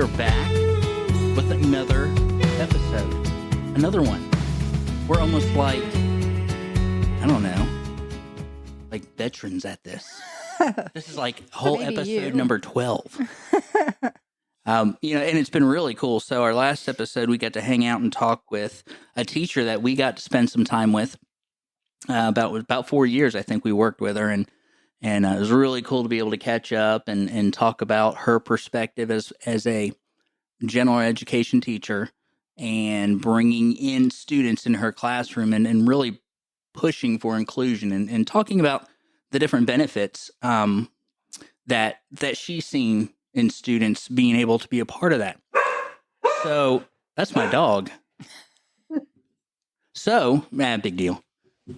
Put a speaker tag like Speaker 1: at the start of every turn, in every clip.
Speaker 1: are back with another episode. Another one. We're almost like, I don't know, like veterans at this. This is like whole episode number 12. And it's been really cool. So our last episode, we got to hang out and talk with a teacher that we got to spend some time with. About 4 years, I think we worked with her, and it was really cool to be able to catch up and talk about her perspective as a general education teacher and bringing in students in her classroom and really pushing for inclusion and talking about the different benefits that she's seen in students being able to be a part of that. So that's my dog. So, big deal.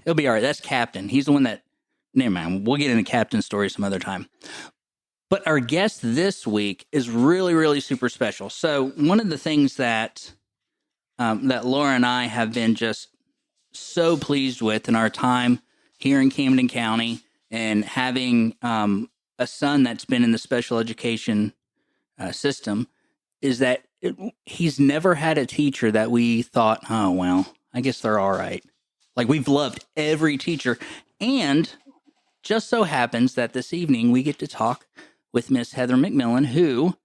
Speaker 1: It'll be all right. That's Captain. He's the one that, never mind. We'll get into Captain's story some other time. But our guest this week is really, really super special. So one of the things that Laura and I have been just so pleased with in our time here in Camden County and having a son that's been in the special education system is that he's never had a teacher that we thought, oh, well, I guess they're all right. Like, we've loved every teacher. And just so happens that this evening we get to talk with Miss Heather McMillan, who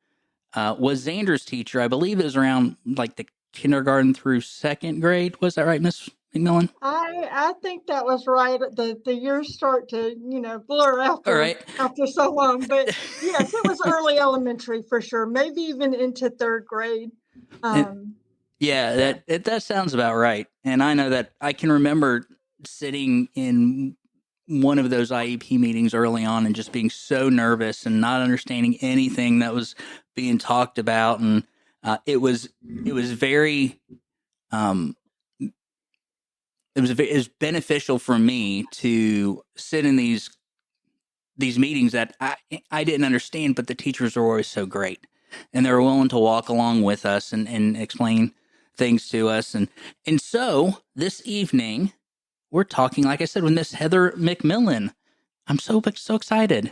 Speaker 1: was Xander's teacher. I believe it was around like the kindergarten through second grade. Was that right, Miss McMillan?
Speaker 2: I think that was right. The years start to, blur after so long. But yes, it was early elementary for sure. Maybe even into third grade.
Speaker 1: That sounds about right. And I know that I can remember sitting in one of those IEP meetings early on and just being so nervous and not understanding anything that was being talked about. And it was very, it was beneficial for me to sit in these meetings that I didn't understand, but the teachers were always so great. And they were willing to walk along with us and explain things to us. And so this evening, we're talking, like I said, with Miss Heather McMillan. I'm so excited.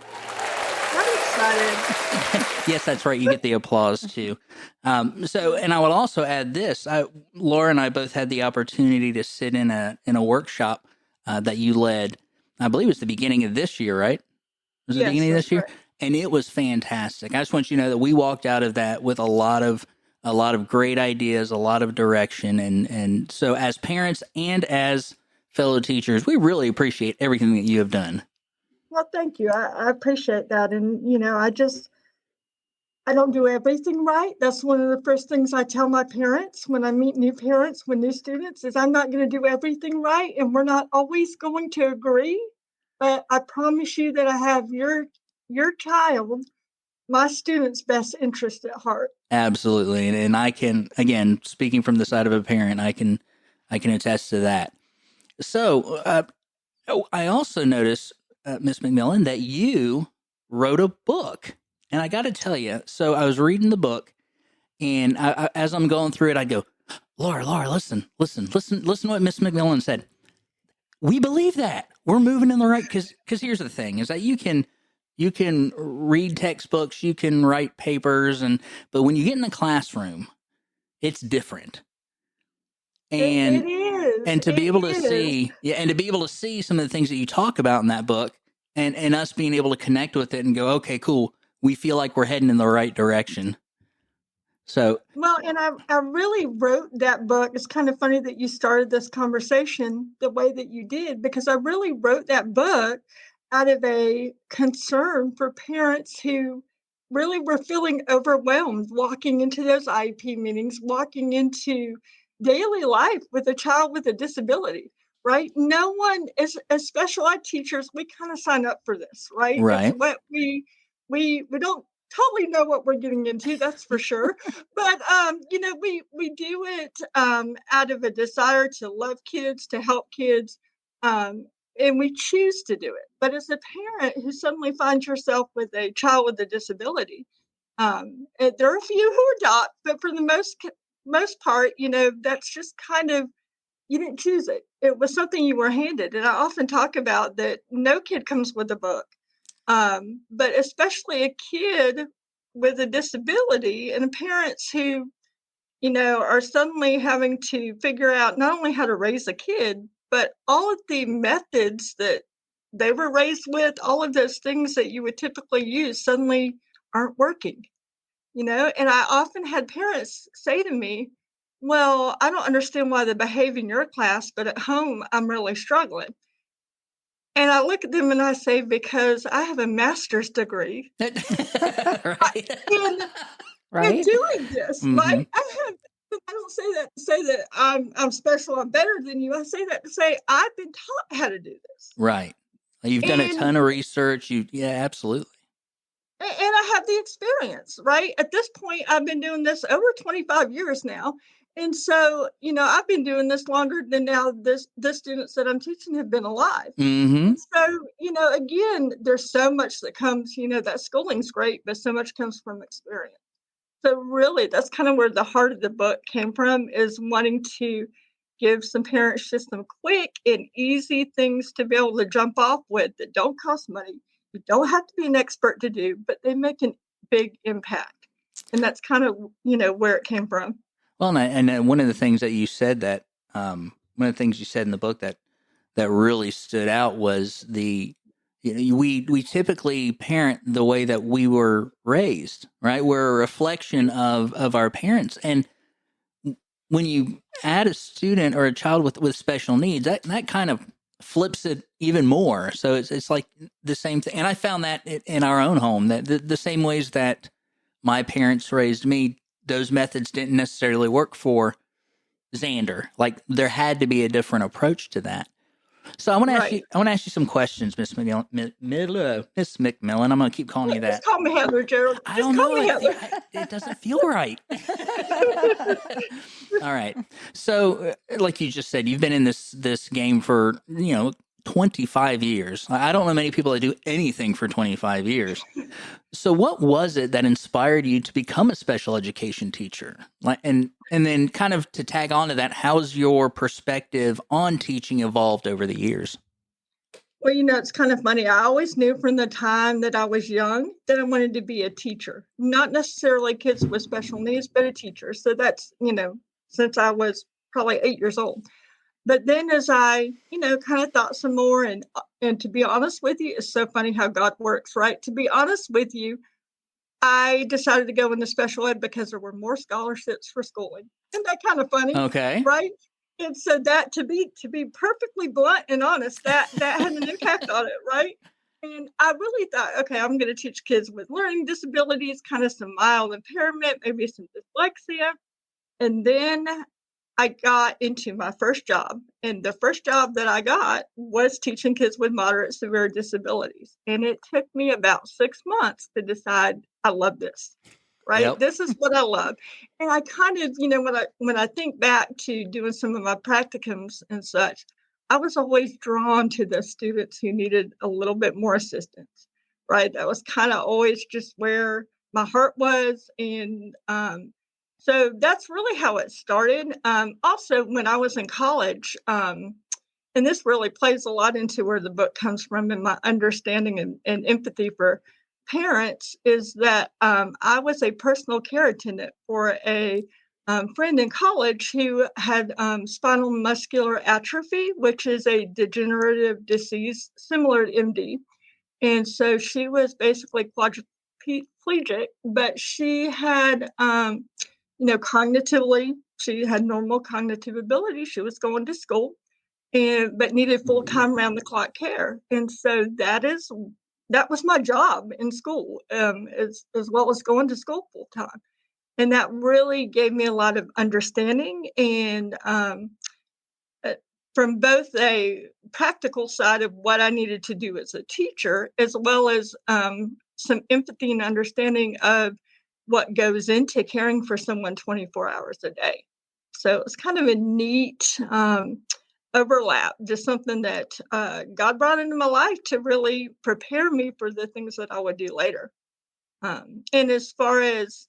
Speaker 2: I'm excited.
Speaker 1: Yes, that's right. You get the applause too. And I would also add this. Laura and I both had the opportunity to sit in a workshop that you led. I believe it was the beginning of this year, right? Was it the beginning of this year?
Speaker 2: Right.
Speaker 1: And it was fantastic. I just want you to know that we walked out of that with a lot of great ideas, a lot of direction. And so as parents and as fellow teachers, we really appreciate everything that you have done.
Speaker 2: Well, thank you. I appreciate that. And, I don't do everything right. That's one of the first things I tell my parents when I meet new parents, with new students, is I'm not going to do everything right. And we're not always going to agree. But I promise you that I have your child, my student's best interest at heart.
Speaker 1: Absolutely. And I can, again, speaking from the side of a parent, I can attest to that. So I also noticed, Miss McMillan, that you wrote a book. And I got to tell you, so I was reading the book, and as I'm going through it, I go, Laura, listen what Miss McMillan said. We believe that. We're moving in the right, because here's the thing, is that you can read textbooks, you can write papers, but when you get in the classroom, it's different. And
Speaker 2: it is.
Speaker 1: And to be able to see some of the things that you talk about in that book and us being able to connect with it and go, okay, cool. We feel like we're heading in the right direction. So,
Speaker 2: well, and I really wrote that book. It's kind of funny that you started this conversation the way that you did, because I really wrote that book out of a concern for parents who really were feeling overwhelmed walking into those IEP meetings, walking into daily life with a child with a disability, right? No one, as special ed teachers, we kind of sign up for this, right?
Speaker 1: Right.
Speaker 2: It's what we don't totally know what we're getting into, that's for sure. But, we do it out of a desire to love kids, to help kids, and we choose to do it. But as a parent who suddenly finds yourself with a child with a disability, there are a few who adopt, but for the most part, that's just kind of, you didn't choose it. It was something you were handed. And I often talk about that no kid comes with a book. But especially a kid with a disability and parents who, are suddenly having to figure out not only how to raise a kid, but all of the methods that they were raised with, all of those things that you would typically use suddenly aren't working, And I often had parents say to me, well, I don't understand why they behave in your class, but at home I'm really struggling. And I look at them and I say, because I have a master's degree
Speaker 1: Right.
Speaker 2: in in
Speaker 3: Right?
Speaker 2: doing this,
Speaker 1: Hmm.
Speaker 2: right? I don't say that to say that I'm special, I'm better than you. I say that to say I've been taught how to do this.
Speaker 1: Right. You've done a
Speaker 2: And
Speaker 1: ton of research. Yeah, absolutely.
Speaker 2: and I have the experience, right? At this point, I've been doing this over 25 years now. And so, I've been doing this longer than now the students that I'm teaching have been alive.
Speaker 1: Hmm.
Speaker 2: And so, again, there's so much that comes, that schooling's great, but so much comes from experience. So really, that's kind of where the heart of the book came from, is wanting to give some parents just some quick and easy things to be able to jump off with that don't cost money. You don't have to be an expert to do, but they make a big impact. And that's kind of, where it came from.
Speaker 1: Well, and one of the things that you said one of the things you said in the book that really stood out was we typically parent the way that we were raised, right? We're a reflection of our parents, and when you add a student or a child with special needs, that kind of flips it even more. So it's like the same thing. And I found that in our own home, that the same ways that my parents raised me, those methods didn't necessarily work for Xander. Like there had to be a different approach to that. So I want to ask
Speaker 2: Right.
Speaker 1: you. I want to ask you some questions, Miss McMillan. Miss McMillan. I'm going to keep calling you
Speaker 2: Just
Speaker 1: that.
Speaker 2: call me Heather, Gerald.
Speaker 1: I
Speaker 2: Just
Speaker 1: don't
Speaker 2: call
Speaker 1: know.
Speaker 2: me Heather.
Speaker 1: It doesn't feel right. All right. So, like you just said, you've been in this game for 25 years. I don't know many people that do anything for 25 years. So, what was it that inspired you to become a special education teacher? Like, and then kind of to tag on to that, how's your perspective on teaching evolved over the years?
Speaker 2: Well, it's kind of funny. I always knew from the time that I was young that I wanted to be a teacher, not necessarily kids with special needs, but a teacher. So that's, since I was probably 8 years old. But then as I, kind of thought some more, and to be honest with you, it's so funny how God works, right? To be honest with you, I decided to go into special ed because there were more scholarships for schooling. Isn't that kind of funny,
Speaker 1: Okay.
Speaker 2: right? And so that to be perfectly blunt and honest, that had an impact on it, right? And I really thought, okay, I'm going to teach kids with learning disabilities, kind of some mild impairment, maybe some dyslexia. And then I got into my first job, and the first job that I got was teaching kids with moderate severe disabilities. And it took me about 6 months to decide I love this, right?
Speaker 1: Yep.
Speaker 2: This is what I love. And I kind of, when I think back to doing some of my practicums and such, I was always drawn to the students who needed a little bit more assistance, right? That was kind of always just where my heart was. And so that's really how it started. Also, when I was in college, and this really plays a lot into where the book comes from and my understanding and empathy for parents, is that I was a personal care attendant for a friend in college who had spinal muscular atrophy, which is a degenerative disease similar to MD. And so she was basically quadriplegic, but she had, cognitively, she had normal cognitive ability. She was going to school, but needed full-time round the clock care. And so that was my job in school, as well as going to school full time. And that really gave me a lot of understanding, and uh, from both a practical side of what I needed to do as a teacher, as well as some empathy and understanding of what goes into caring for someone 24 hours a day. So it's kind of a neat overlap, just something that God brought into my life to really prepare me for the things that I would do later. And as far as,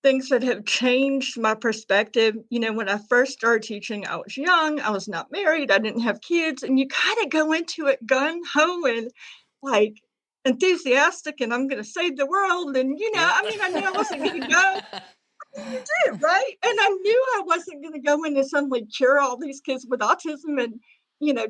Speaker 2: things that have changed my perspective, when I first started teaching, I was young, I was not married, I didn't have kids, and you kind of go into it gun ho and like, enthusiastic and I'm going to save the world. And,
Speaker 1: Yep.
Speaker 2: I mean, I knew I wasn't going to go. You do, right? And I knew I wasn't going to go in and suddenly cure all these kids with autism and,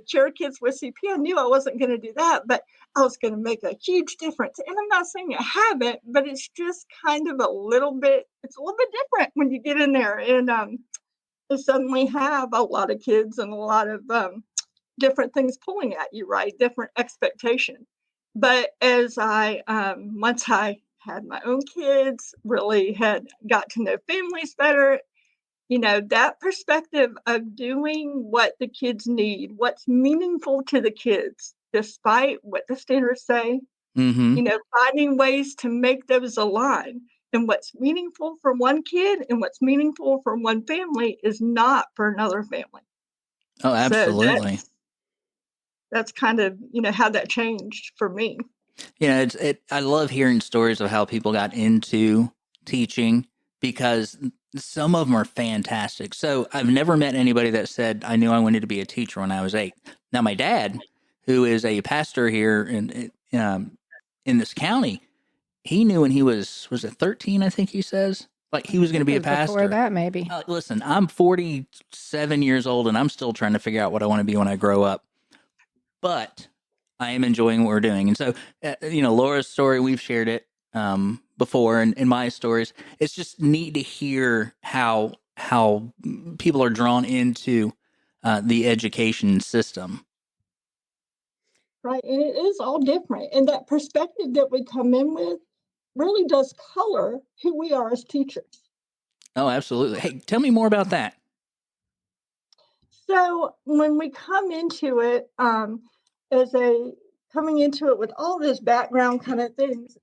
Speaker 2: cure kids with CP. I knew I wasn't going to do that, but I was going to make a huge difference. And I'm not saying I haven't, but it's just kind of it's a little bit different when you get in there and you suddenly have a lot of kids and a lot of different things pulling at you, right? Different expectations. But as once I had my own kids, really had got to know families better, that perspective of doing what the kids need, what's meaningful to the kids, despite what the standards say,
Speaker 1: Mm-hmm.
Speaker 2: finding ways to make those align. And what's meaningful for one kid and what's meaningful for one family is not for another family.
Speaker 1: Oh,
Speaker 2: So
Speaker 1: absolutely.
Speaker 2: that's kind of, how that changed for me.
Speaker 1: I love hearing stories of how people got into teaching because some of them are fantastic. So I've never met anybody that said I knew I wanted to be a teacher when I was 8. Now my dad, who is a pastor here in this county, he knew when he was it 13? I think he says like he
Speaker 3: I
Speaker 1: was going to
Speaker 3: think
Speaker 1: be
Speaker 3: it
Speaker 1: a
Speaker 3: was before
Speaker 1: pastor.
Speaker 3: that, maybe.
Speaker 1: Listen, I'm 47 years old and I'm still trying to figure out what I want to be when I grow up. But I am enjoying what we're doing. And so, Laura's story, we've shared it before, and in my stories, it's just neat to hear how people are drawn into the education system.
Speaker 2: Right. And it is all different. And that perspective that we come in with really does color who we are as teachers.
Speaker 1: Oh, absolutely. Hey, tell me more about that.
Speaker 2: So when we come into it, coming into it with all this background kind of things,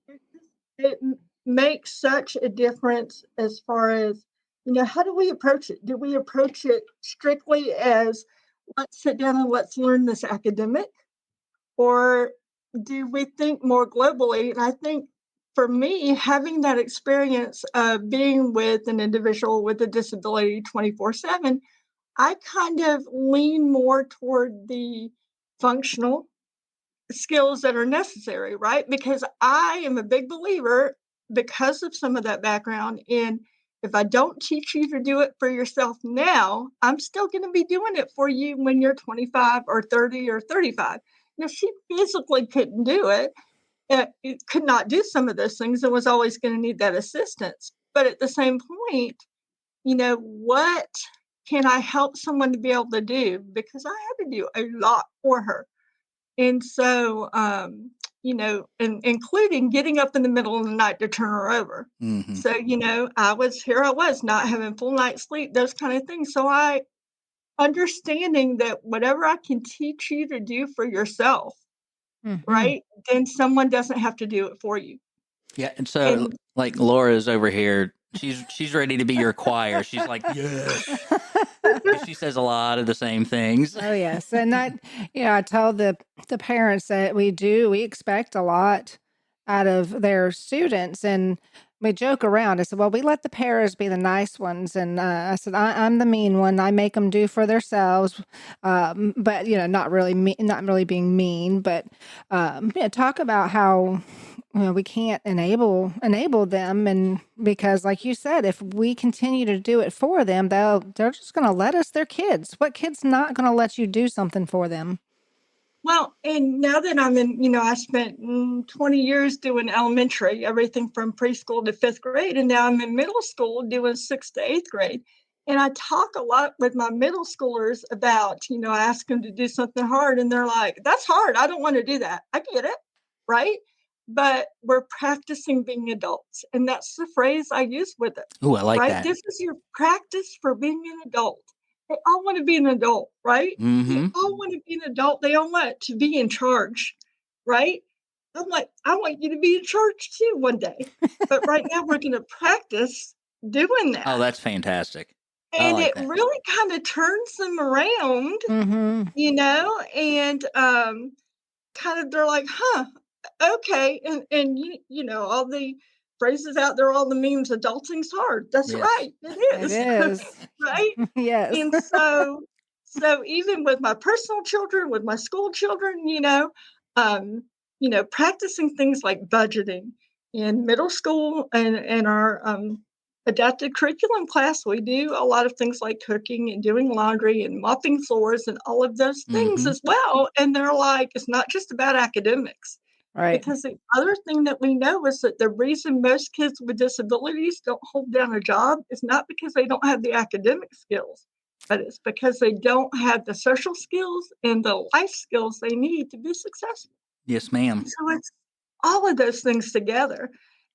Speaker 2: it makes such a difference as far as, how do we approach it? Do we approach it strictly as let's sit down and let's learn this academic? Or do we think more globally? And I think for me, having that experience of being with an individual with a disability 24/7, I kind of lean more toward the functional skills that are necessary, right? Because I am a big believer, because of some of that background, in if I don't teach you to do it for yourself now, I'm still going to be doing it for you when you're 25 or 30 or 35. Now, she physically couldn't do it, it could not do some of those things and was always going to need that assistance. But at the same point, what can I help someone to be able to do? Because I had to do a lot for her. And so, and including getting up in the middle of the night to turn her over.
Speaker 1: Mm-hmm.
Speaker 2: So, I was not having full night's sleep, those kind of things. So I understanding that whatever I can teach you to do for yourself,
Speaker 3: Mm-hmm.
Speaker 2: right, then someone doesn't have to do it for you.
Speaker 1: Yeah, and so
Speaker 2: And
Speaker 1: like Laura's over here, she's ready to be your choir. She's like, yes, because she says a lot of the same things.
Speaker 3: Oh yes, and I tell the parents that we expect a lot out of their students, and we joke around. I said, well, we let the paras be the nice ones, and I said, I'm the mean one. I make them do for themselves, but not really being mean, but talk about how we can't enable them, and because like you said, if we continue to do it for them, they're just going to let us. They're kids. What kid's not going to let you do something for them?
Speaker 2: well, and now that I'm in, I spent 20 years doing elementary, everything from preschool to 5th grade, and now I'm in middle school doing 6th to 8th grade. And I talk a lot with my middle schoolers about, I ask them to do something hard, and they're like, that's hard. I don't want to do that. I get it. Right. But we're practicing being adults. And that's the phrase I use with it.
Speaker 1: Ooh, I like
Speaker 2: Right.
Speaker 1: that.
Speaker 2: This is your practice for being an adult. They all want to be an adult, right? They
Speaker 1: Mm-hmm.
Speaker 2: all want to be an adult. They all want to be in charge, right? I'm like, I want you to be in charge too one day. But right now we're going to practice doing
Speaker 1: Oh,
Speaker 2: that.
Speaker 1: that's fantastic. I
Speaker 2: And
Speaker 1: like
Speaker 2: it
Speaker 1: that.
Speaker 2: really kind of turns them around,
Speaker 3: Mm-hmm.
Speaker 2: and kind of they're like, huh, okay. And all the phrases out there, all the memes, adulting's hard. That's
Speaker 1: Yes.
Speaker 2: right. It
Speaker 3: It
Speaker 2: is.
Speaker 3: is.
Speaker 2: Right.
Speaker 3: Yes.
Speaker 2: And so even with my personal children, with my school children, um, practicing things like budgeting in middle school and our adapted curriculum class. We do a lot of things like cooking and doing laundry and mopping floors and all of those things as well. And they're like, it's not just about academics.
Speaker 3: Right.
Speaker 2: Because the other thing that we know is that the reason most kids with disabilities don't hold down a job is not because they don't have the academic skills, but it's because they don't have the social skills and the life skills they need to be successful.
Speaker 1: Yes, ma'am.
Speaker 2: So it's all of those things together.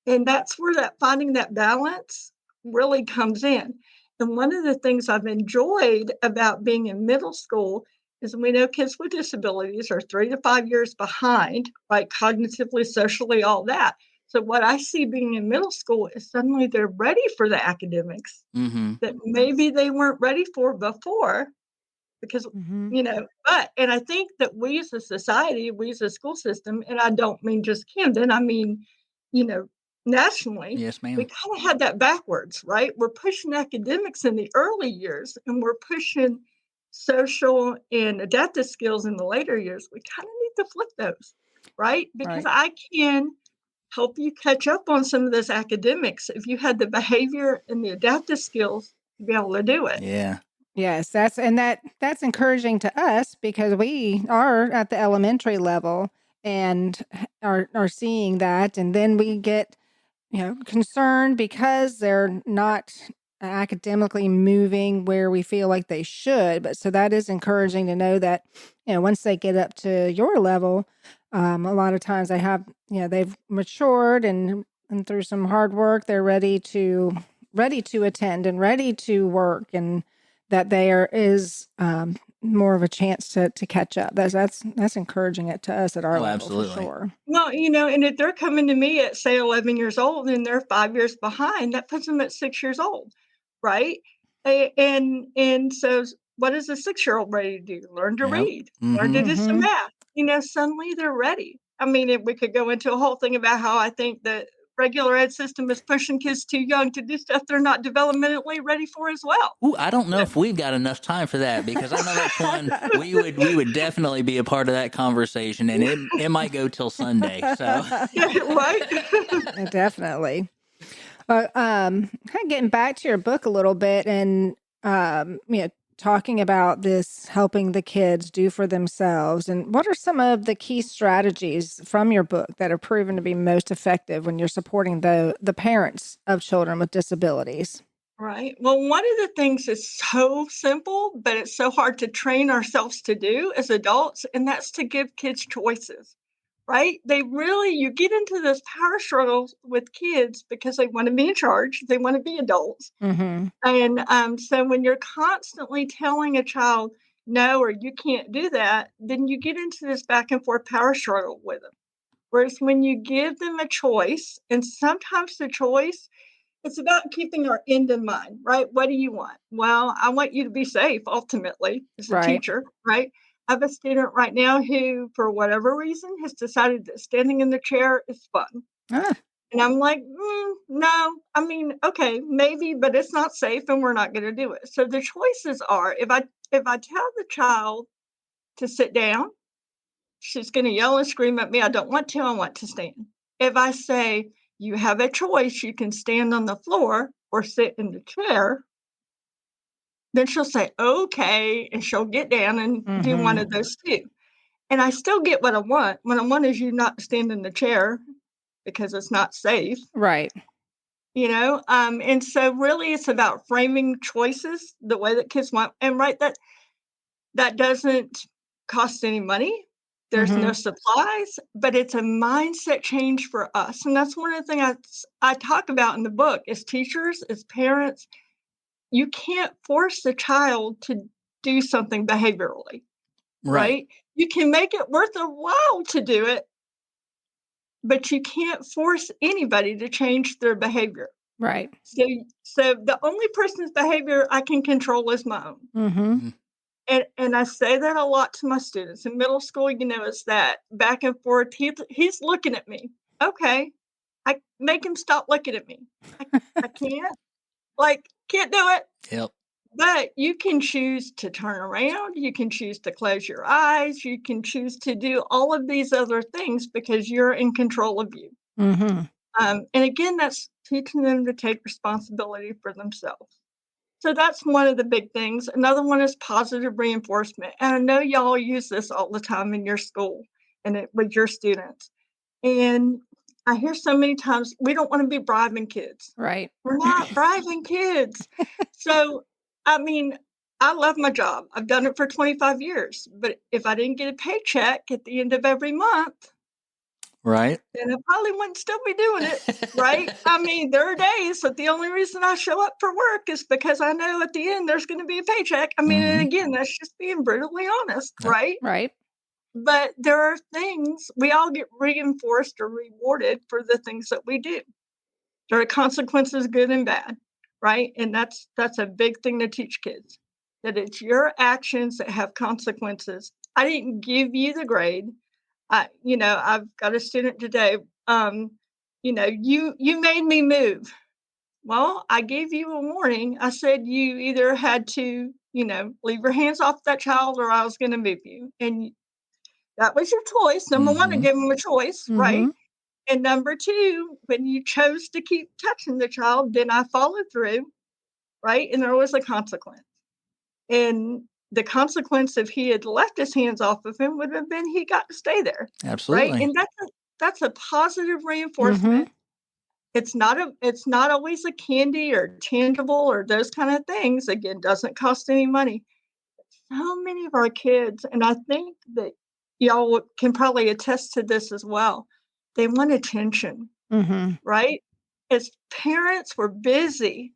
Speaker 2: And that's where that finding that balance really comes in. And one of the things I've enjoyed about being in middle school is we know kids with disabilities are 3 to 5 years behind, right? Cognitively, socially, all that. So what I see being in middle school is suddenly they're ready for the academics that maybe they weren't ready for before. Because, and I think that we as a society, we as a school system, and I don't mean just Camden, I mean, nationally,
Speaker 1: Yes,
Speaker 2: we
Speaker 1: ma'am.
Speaker 2: kind of had that backwards, right? We're pushing academics in the early years and we're pushing social and adaptive skills in the later years. We kind of need to flip those, right? Because I can help you catch up on some of those academics if you had the behavior and the adaptive skills to be able to do it.
Speaker 1: Yeah.
Speaker 3: Yes, that's encouraging to us because we are at the elementary level and are seeing that, and then we get concerned because they're not academically moving where we feel like they should. But so that is encouraging to know that once they get up to your level, a lot of times they have they've matured and through some hard work they're ready to attend and ready to work, and that there is more of a chance to catch up. That's encouraging it to us at our level
Speaker 1: absolutely.
Speaker 3: for sure.
Speaker 2: Well, and if they're coming to me at say 11 years old and they're 5 years behind, that puts them at 6 years old, right? And so what is a 6-year-old ready to do? Learn to read, learn to do some math. Suddenly they're ready. I mean, we could go into a whole thing about how I think that regular ed system is pushing kids too young to do stuff they're not developmentally ready for as well.
Speaker 1: Ooh, I don't know if we've got enough time for that, because I know that's one we would definitely be a part of that conversation, and it might go till Sunday. So
Speaker 2: Right?
Speaker 3: Definitely. Kind of getting back to your book a little bit, and talking about this helping the kids do for themselves, and what are some of the key strategies from your book that are proven to be most effective when you're supporting the parents of children with disabilities?
Speaker 2: Right. Well, one of the things is so simple, but it's so hard to train ourselves to do as adults, and that's to give kids choices, right? You get into this power struggle with kids because they want to be in charge, they want to be adults. And so when you're constantly telling a child, no, or you can't do that, then you get into this back and forth power struggle with them. Whereas when you give them a choice, and sometimes the choice, it's about keeping our end in mind, right? What do you want? Well, I want you to be safe ultimately as a
Speaker 3: Right.
Speaker 2: teacher, right? I have a student right now who, for whatever reason, has decided that standing in the chair is fun.
Speaker 3: Ah,
Speaker 2: And I'm like, no, I mean, okay, maybe, but it's not safe and we're not going to do it. So the choices are, if I tell the child to sit down, she's going to yell and scream at me. I don't want to. I want to stand. If I say, you have a choice, you can stand on the floor or sit in the chair, then she'll say, okay, and she'll get down and do one of those two. And I still get what I want. What I want is you not to stand in the chair because it's not safe.
Speaker 3: right.
Speaker 2: And so really it's about framing choices the way that kids want. And right, that doesn't cost any money. There's no supplies, but it's a mindset change for us. And that's one of the things I talk about in the book. As teachers, as parents, you can't force the child to do something behaviorally, right? You can make it worth a while to do it, but you can't force anybody to change their behavior.
Speaker 3: Right.
Speaker 2: So the only person's behavior I can control is my own. And I say that a lot to my students in middle school. It's that back and forth. He's looking at me. Okay, I make him stop looking at me. I can't. Can't do it.
Speaker 1: Yep.
Speaker 2: But you can choose to turn around, you can choose to close your eyes, you can choose to do all of these other things because you're in control of you.
Speaker 3: Mm-hmm.
Speaker 2: And again, that's teaching them to take responsibility for themselves. So that's one of the big things. Another one is positive reinforcement. And I know y'all use this all the time in your school and with your students. And I hear so many times, we don't want to be bribing kids.
Speaker 3: Right.
Speaker 2: We're not bribing kids. So, I mean, I love my job. I've done it for 25 years. But if I didn't get a paycheck at the end of every month,
Speaker 1: Right.
Speaker 2: then I probably wouldn't still be doing it, right? I mean, there are days that the only reason I show up for work is because I know at the end there's going to be a paycheck. I mean, and
Speaker 1: Mhm.
Speaker 2: again, that's just being brutally honest,
Speaker 1: Yep.
Speaker 2: right?
Speaker 3: Right.
Speaker 2: But there are things we all get reinforced or rewarded for the things that we do. There are consequences, good and bad, right? And that's a big thing to teach kids, that it's your actions that have consequences. I didn't give you the grade. I've got a student today. You made me move. Well, I gave you a warning. I said you either had to, leave your hands off that child or I was going to move you. And that was your choice. Number one, I
Speaker 1: Mhm.
Speaker 2: gave them a choice, right?
Speaker 3: Mm-hmm.
Speaker 2: And number two, when you chose to keep touching the child, then I followed through, right? And there was a consequence. And the consequence if he had left his hands off of him would have been he got to stay there, right?
Speaker 1: Absolutely.
Speaker 2: And that's a positive
Speaker 3: Mm-hmm.
Speaker 2: reinforcement. It's not always a candy or tangible or those kind of things. Again, doesn't cost any money. So many of our kids, and I think that y'all can probably attest to this as well, they want attention,
Speaker 3: Mm-hmm.
Speaker 2: right? As parents, we're busy,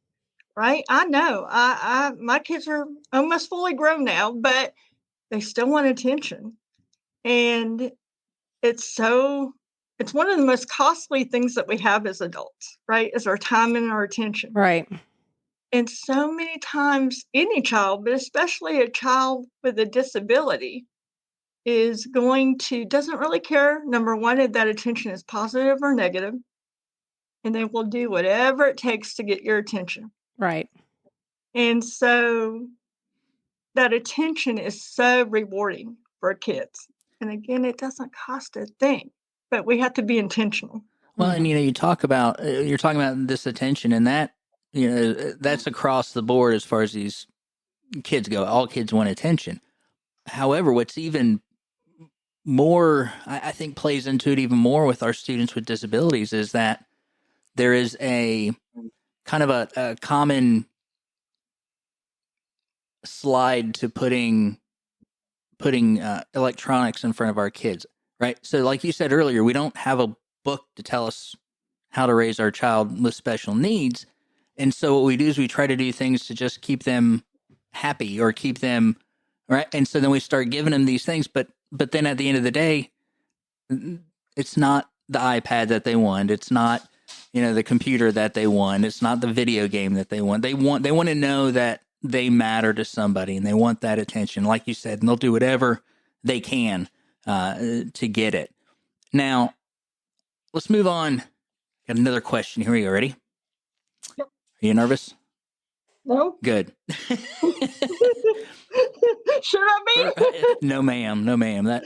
Speaker 2: right? I know. I my kids are almost fully grown now, but they still want attention. And it's one of the most costly things that we have as adults, right? Is our time and our attention.
Speaker 3: Right.
Speaker 2: And so many times any child, but especially a child with a disability, doesn't really care, number one, if that attention is positive or negative, and they will do whatever it takes to get your attention.
Speaker 3: Right.
Speaker 2: And so that attention is so rewarding for kids. And again, it doesn't cost a thing, but we have to be intentional.
Speaker 1: Well,
Speaker 3: Mm-hmm.
Speaker 1: and you're talking about this attention, and that that's across the board as far as these kids go. All kids want attention. However, what's even more, I think, plays into it even more with our students with disabilities is that there is a kind of a common slide to putting electronics in front of our kids, right? So, like you said earlier, we don't have a book to tell us how to raise our child with special needs, and so what we do is we try to do things to just keep them happy or keep them right. And so then we start giving them these things, but then at the end of the day, it's not the iPad that they want. It's not the computer that they want. It's not the video game that they want. They want to know that they matter to somebody and they want that attention, like you said, and they'll do whatever they can to get it. Now, let's move on. Got another question. Here we go. Ready?
Speaker 2: Yep.
Speaker 1: Are you nervous?
Speaker 2: No?
Speaker 1: Good.
Speaker 2: Should I be?
Speaker 1: No, ma'am. No, ma'am.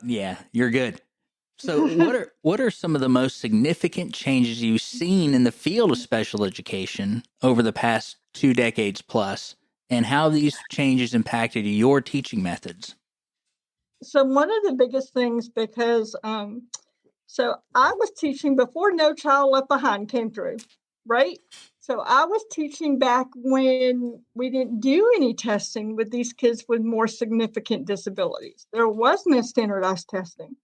Speaker 1: Yeah, you're good. So, what are some of the most significant changes you've seen in the field of special education over the past 2 decades plus, and how have these changes impacted your teaching methods?
Speaker 2: So one of the biggest things, because so I was teaching before No Child Left Behind came through, right? So I was teaching back when we didn't do any testing with these kids with more significant disabilities. There was no standardized testing.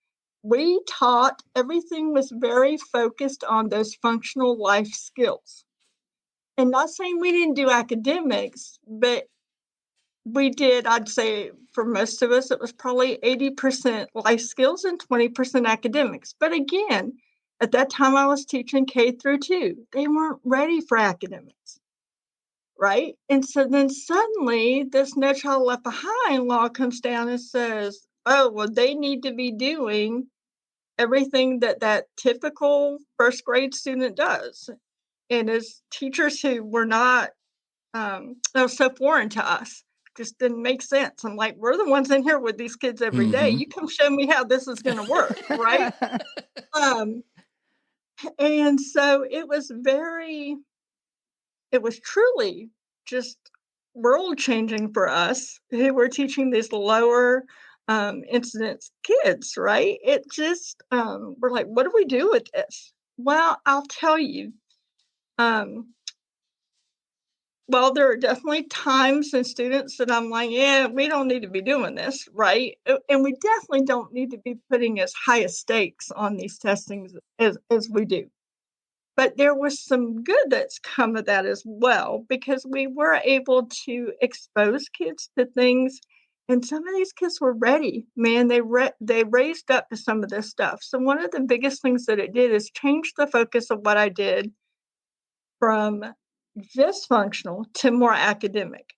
Speaker 2: We taught, everything was very focused on those functional life skills. And not saying we didn't do academics, but we did, I'd say for most of us, it was probably 80% life skills and 20% academics. But again, at that time I was teaching K through 2. They weren't ready for academics, right? And so then suddenly this No Child Left Behind law comes down and says, oh, well, they need to be doing everything that typical first grade student does. And as teachers who were not that was so foreign to us. Just didn't make sense. I'm like, we're the ones in here with these kids every day.
Speaker 1: Mm-hmm.
Speaker 2: You come show me how this is going to work, right? Um, and so it was truly just world changing for us who were teaching these lower incidence kids, right? It just, we're like, what do we do with this? Well, I'll tell you, um, well, there are definitely times and students that I'm like, yeah, we don't need to be doing this, right? And we definitely don't need to be putting as high a stakes on these testings as we do. But there was some good that's come of that as well, because we were able to expose kids to things, and some of these kids were ready. Man, they raised up to some of this stuff. So one of the biggest things that it did is change the focus of what I did from just functional to more academic.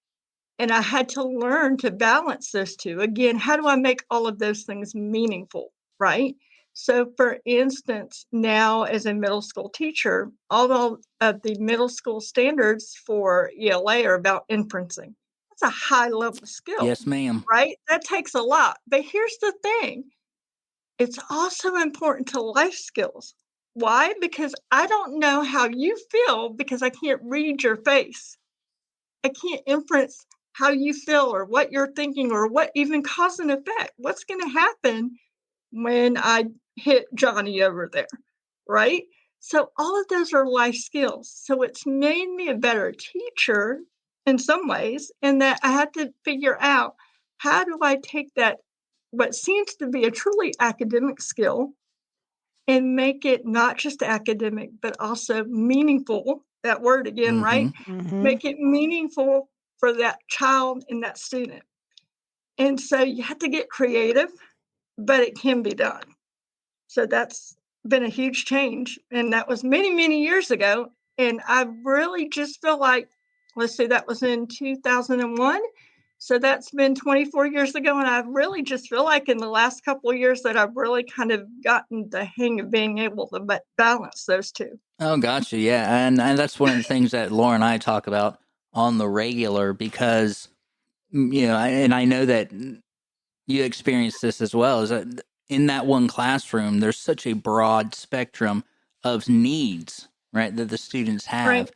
Speaker 2: And I had to learn to balance those two. Again, how do I make all of those things meaningful, right? So, for instance, now as a middle school teacher, all of the middle school standards for ELA are about inferencing. That's a high level skill,
Speaker 1: Yes, ma'am.
Speaker 2: right? That takes a lot. But here's the thing, it's also important to life skills. Why? Because I don't know how you feel because I can't read your face. I can't inference how you feel or what you're thinking or what even cause and effect. What's going to happen when I hit Johnny over there, right? So all of those are life skills. So it's made me a better teacher in some ways, in that I had to figure out, how do I take that, what seems to be a truly academic skill, and make it not just academic, but also meaningful. That word again,
Speaker 1: Mm-hmm.
Speaker 2: right?
Speaker 3: Mhm.
Speaker 2: Make it meaningful for that child and that student. And so you have to get creative, but it can be done. So that's been a huge change. And that was many, many years ago. And I really just feel like, let's see, that was in 2001. So that's been 24 years ago. And I really just feel like in the last couple of years that I've really kind of gotten the hang of being able to balance those two.
Speaker 1: Oh, gotcha. Yeah, and that's one of the things that Laura and I talk about on the regular because and I know that you experienced this as well. Is that in that one classroom, there's such a broad spectrum of needs, right, that the students
Speaker 2: Right.
Speaker 1: have,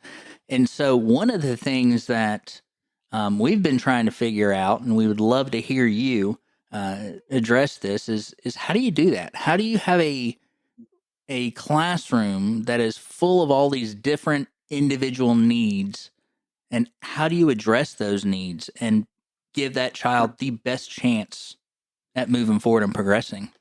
Speaker 1: and so one of the things that we've been trying to figure out, and we would love to hear you address this, is how do you do that? How do you have a classroom that is full of all these different individual needs, and how do you address those needs and give that child the best chance at moving forward and progressing?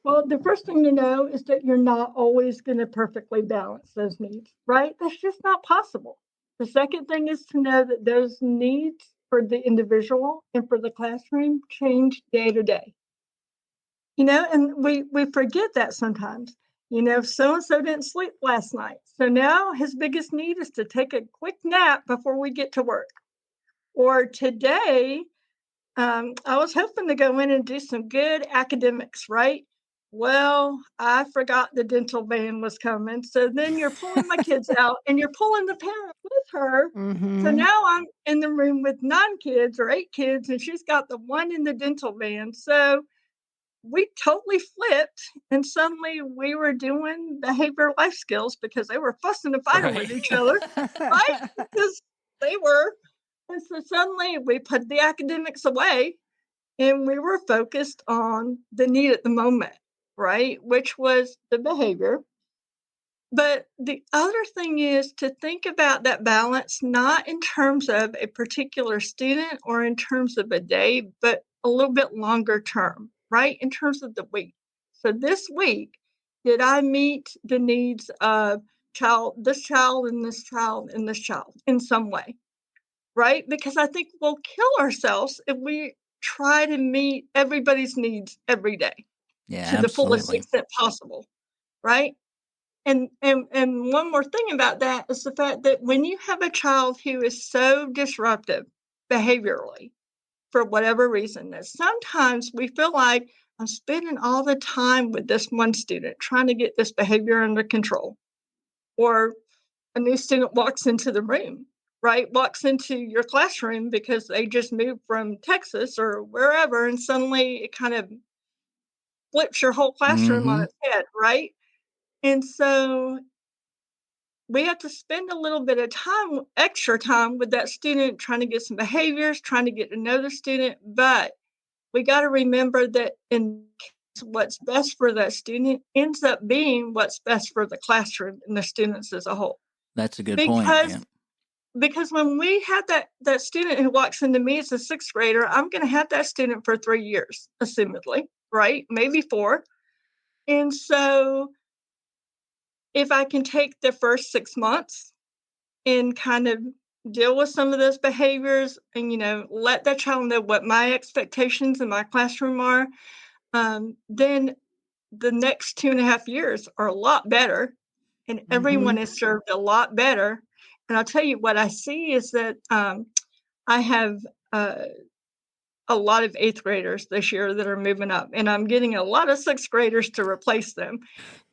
Speaker 2: Well, the first thing to know is that you're not always going to perfectly balance those needs, right? That's just not possible. The second thing is to know that those needs for the individual and for the classroom change day to day. And we forget that sometimes. So and so didn't sleep last night. So now his biggest need is to take a quick nap before we get to work. Or today, I was hoping to go in and do some good academics, right? Well, I forgot the dental van was coming. So then you're pulling my kids out and you're pulling the parent with her. So
Speaker 3: Mhm.
Speaker 2: now I'm in the room with 9 kids or 8 kids, and she's got the one in the dental van. So we totally flipped, and suddenly we were doing behavior life skills because they were fussing and fighting with
Speaker 1: Right.
Speaker 2: each other, right? Because they were. And so suddenly we put the academics away and we were focused on the need at the moment, right? Which was the behavior. But the other thing is to think about that balance, not in terms of a particular student or in terms of a day, but a little bit longer term, right? In terms of the week. So this week, did I meet the needs of this child, and this child, and this child in some way, right? Because I think we'll kill ourselves if we try to meet everybody's needs every day
Speaker 1: Yeah,
Speaker 2: to the fullest
Speaker 1: absolutely.
Speaker 2: extent possible, right? And one more thing about that is the fact that when you have a child who is so disruptive behaviorally, for whatever reason, that sometimes we feel like I'm spending all the time with this one student trying to get this behavior under control, or a new student walks into the room. right, walks into your classroom because they just moved from Texas or wherever, and suddenly it kind of flips your whole classroom on
Speaker 1: Mm-hmm.
Speaker 2: its head, right? And so we have to spend a little bit of time, extra time with that student, trying to get some behaviors, trying to get to know the student. But we got to remember that in what's best for that student ends up being what's best for the classroom and the students as a whole.
Speaker 1: That's a good point.
Speaker 2: Because
Speaker 1: Yeah.
Speaker 2: because when we have that student who walks into me as a sixth grader, I'm going to have that student for 3 years, assumedly, right? Maybe 4. And so if I can take the first 6 months and kind of deal with some of those behaviors and, let that child know what my expectations in my classroom are, then the next 2.5 years are a lot better and
Speaker 3: Mm-hmm.
Speaker 2: everyone is served a lot better. And I'll tell you what I see is that I have uh, a lot of eighth graders this year that are moving up, and I'm getting a lot of sixth graders to replace them.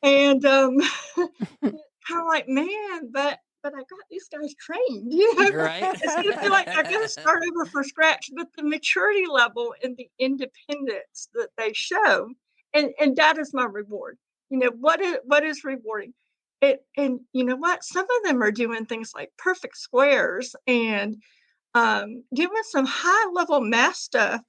Speaker 2: And kind of like, man, but I got these guys trained,
Speaker 1: Right.
Speaker 2: It's gonna feel like I gotta start over from scratch. But the maturity level and the independence that they show, and that is my reward. What is rewarding? And you know what? Some of them are doing things like perfect squares and doing some high level math stuff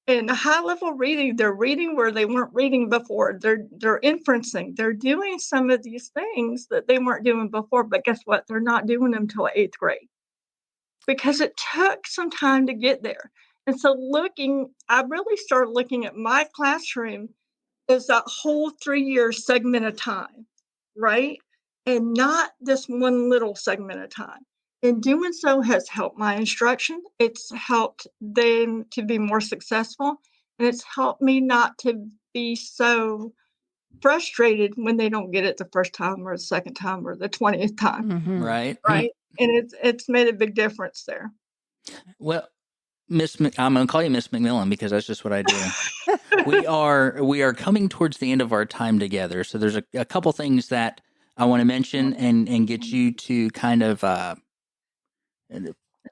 Speaker 2: and high level reading. They're reading where they weren't reading before. They're inferencing. They're doing some of these things that they weren't doing before. But guess what? They're not doing them till eighth grade because it took some time to get there. And so I really started looking at my classroom as that whole 3-year segment of time, right? And not this one little segment of time. And doing so has helped my instruction. It's helped them to be more successful. And it's helped me not to be so frustrated when they don't get it the first time or the second time or the 20th time,
Speaker 3: Mm-hmm.
Speaker 1: Right.
Speaker 2: right? And it's made a big difference there.
Speaker 1: Well, I'm going to call you Miss McMillan because that's just what I do. We are coming towards the end of our time together, so there's a couple things that I want to mention and get you to kind of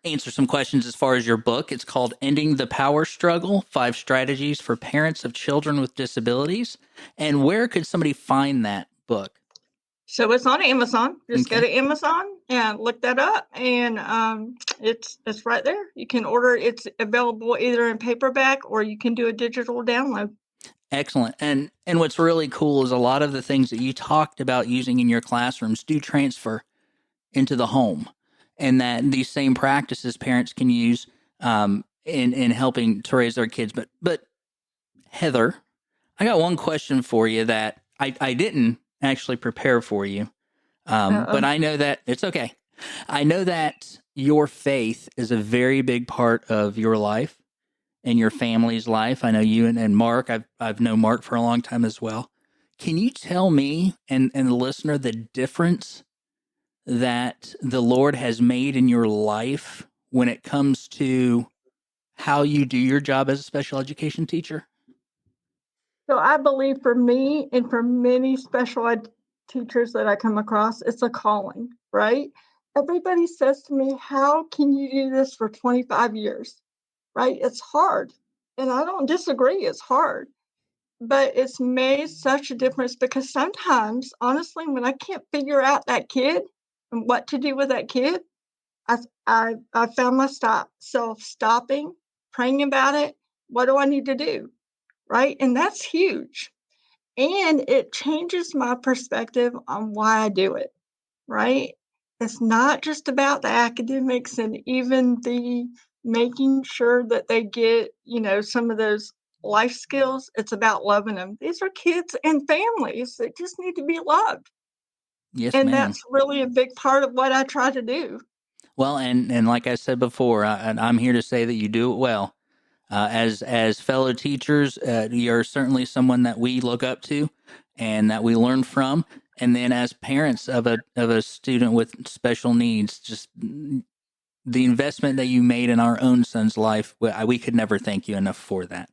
Speaker 1: answer some questions as far as your book. It's called "Ending the Power Struggle: 5 Strategies for Parents of Children with Disabilities." And where could somebody find that book?
Speaker 2: So it's on Amazon. Just go
Speaker 1: Okay.
Speaker 2: to Amazon and look that up, and it's right there. You can order it. It's available either in paperback or you can do a digital download.
Speaker 1: Excellent. And what's really cool is a lot of the things that you talked about using in your classrooms do transfer into the home, and that these same practices parents can use in helping to raise their kids. But Heather, I got one question for you that I didn't actually prepare for you, but
Speaker 2: Uh-oh.
Speaker 1: I know that it's okay. I know that your faith is a very big part of your life and your family's life. I know you and Mark. I've known Mark for a long time as well. Can you tell me and the listener the difference that the Lord has made in your life when it comes to how you do your job as a special education teacher?
Speaker 2: So I believe for me and for many special ed teachers that I come across, it's a calling, right? Everybody says to me, "How can you do this for 25 years?" Right? It's hard. And I don't disagree, it's hard. But it's made such a difference because sometimes, honestly, when I can't figure out that kid and what to do with that kid, I found myself stopping, praying about it. What do I need to do? Right? And that's huge. And it changes my perspective on why I do it. Right? It's not just about the academics and even the making sure that they get, some of those life skills. It's about loving them. These are kids and families that just need to be loved.
Speaker 1: Yes,
Speaker 2: And
Speaker 1: ma'am.
Speaker 2: that's really a big part of what I try to do.
Speaker 1: Well, and like I said before, I'm here to say that you do it well. As fellow teachers, you're certainly someone that we look up to and that we learn from. And then as parents of a student with special needs, just the investment that you made in our own son's life, we could never thank you enough for that.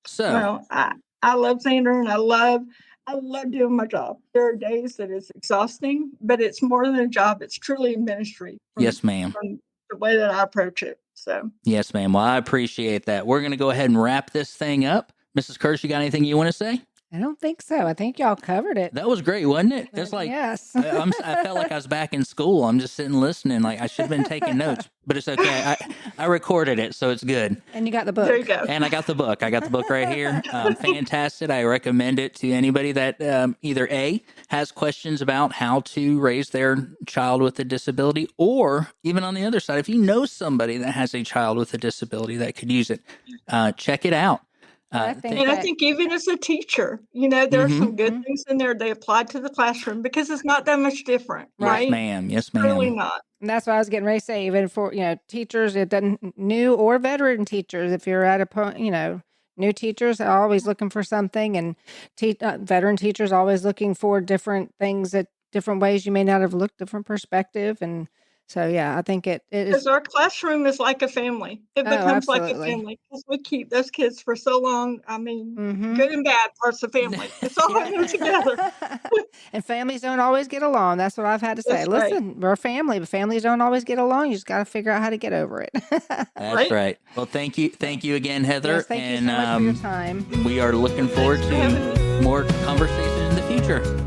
Speaker 1: So,
Speaker 2: Well, I love Sandra and I love I love doing my job. There are days that it's exhausting, but it's more than a job. It's truly a ministry
Speaker 1: Yes, ma'am.
Speaker 2: from the way that I approach it. So,
Speaker 1: Yes, ma'am. Well, I appreciate that. We're going to go ahead and wrap this thing up. Mrs. Kurtz, you got anything you want to say?
Speaker 3: I don't think so. I think y'all covered it.
Speaker 1: That was great, wasn't it? It's like,
Speaker 3: yes.
Speaker 1: I felt like I was back in school. I'm just sitting listening. Like I should have been taking notes, but it's okay. I recorded it, so it's good.
Speaker 3: And you got the book.
Speaker 2: there you go.
Speaker 1: And I got the book. I got the book right here. Fantastic. I recommend it to anybody that either A, has questions about how to raise their child with a disability, or even on the other side, if you know somebody that has a child with a disability that could use it, check it out.
Speaker 3: I
Speaker 2: think even as a teacher, there are some good things in there they apply to the classroom because it's not that much different, right?
Speaker 1: Yes, ma'am. Yes, ma'am.
Speaker 2: Really not.
Speaker 3: And that's what I was getting ready to say. Even for teachers, it doesn't new or veteran teachers. If you're at a new teachers are always looking for something, and veteran teachers always looking for different things at different ways you may not have looked, different perspective, and so yeah, I think it is.
Speaker 2: Because our classroom is like a family. It becomes like a
Speaker 3: absolutely.
Speaker 2: family because we keep those kids for so long. I mean, good and bad parts of family. It's all in there together.
Speaker 3: And families don't always get along. That's what I've had to say.
Speaker 2: That's right.
Speaker 3: Listen, we're a family, but families don't always get along. You just got to figure out how to get over it.
Speaker 1: That's right. Well, thank you again, Heather.
Speaker 3: Yes, thank you so much for your time.
Speaker 1: We are looking forward to more conversations in the future.